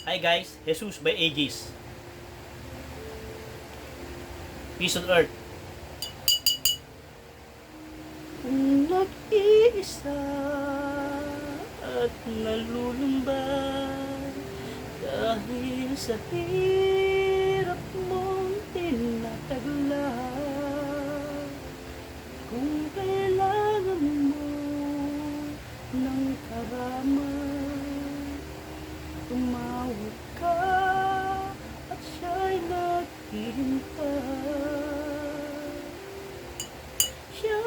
Hi guys, Jesus by Aegis. Peace on Earth. Kung nag-iisa at nalulumban dahil sa hirap mong tinataglan, kung kailangan mo ng karamay, tumawag ka at siya'y naghihintay. Siya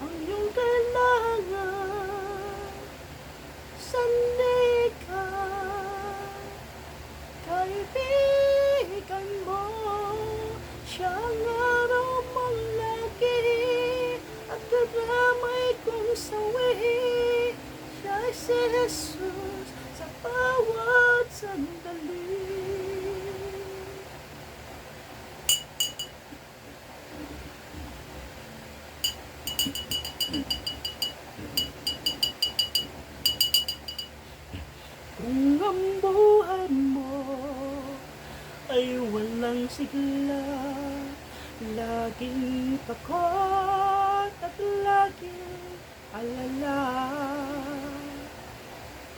ang iyong kailangan, sanay ka, kaibigan mo. Siya ang araw mong lagi at karamay kong sawi. Siya ay si Jesus sa bawat sandali. Kung ang buhay mo ay walang sigla, laging takot at laging alala,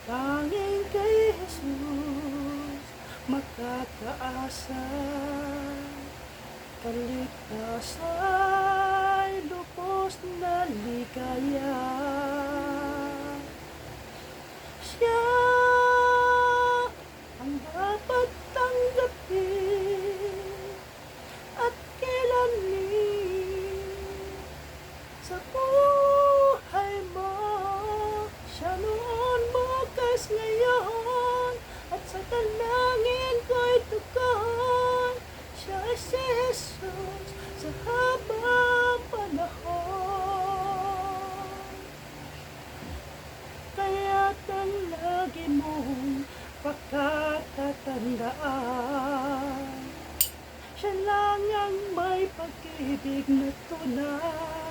tanging kay Jesus makakaasa, kaligtasa'y lubos na ligaya. Siya ang dapat tanggapin at kilanin sa buhay mo. Siya noon, bukas, ngayon, at sa talangin ko'y tugon. Siya ay si Jesus sa habang panahon. Kaya't ang lagi mong pagkatatandaan, siya lang ang may pag-ibig na tunay.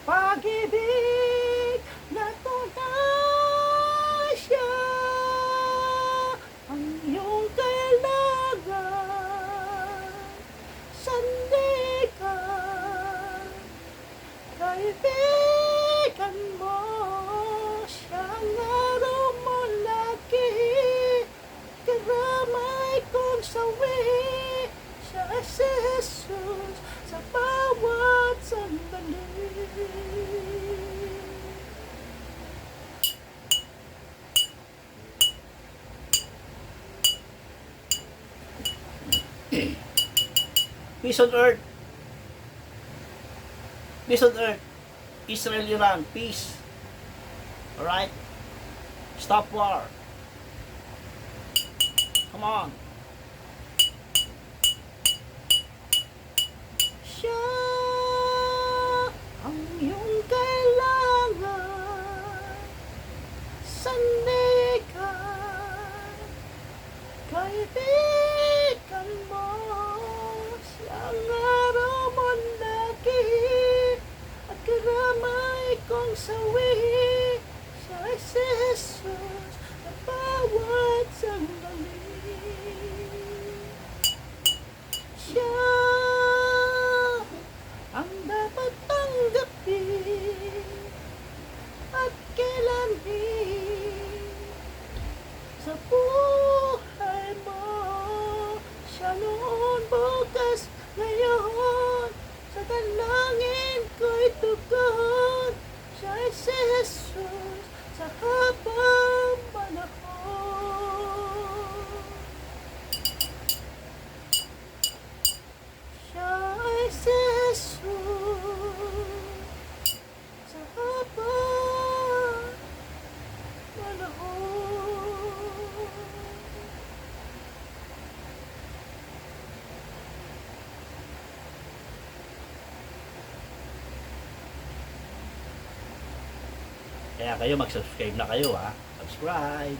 Pag-ibig na tunay, siya ang iyong kailangan. Sanday ka, kaibigan mo. Siya ang araw mo lagi, karamay kong sawi. Siya ay si Jesus sa bawat sandali. Peace on earth. Peace on earth. Israel, Iran, peace. Alright? Stop war. Come on. Siya ang iyong kailangan, sanay ka, kaibigan mo. Siya ang araw mo lagi at karamay kong sawi. Siya ay si Jesus sa bawat sandali. Siya ang dapat tanggapin at kilanin sa buhay mo. Siya noon, bukas, ngayon, sa dalangin ko'y tugon. Siya ay si Jesus sa habang panahon. Siya ay si Jesus sa habang panahon. Kaya kayo mag-subscribe na kayo ha. Subscribe.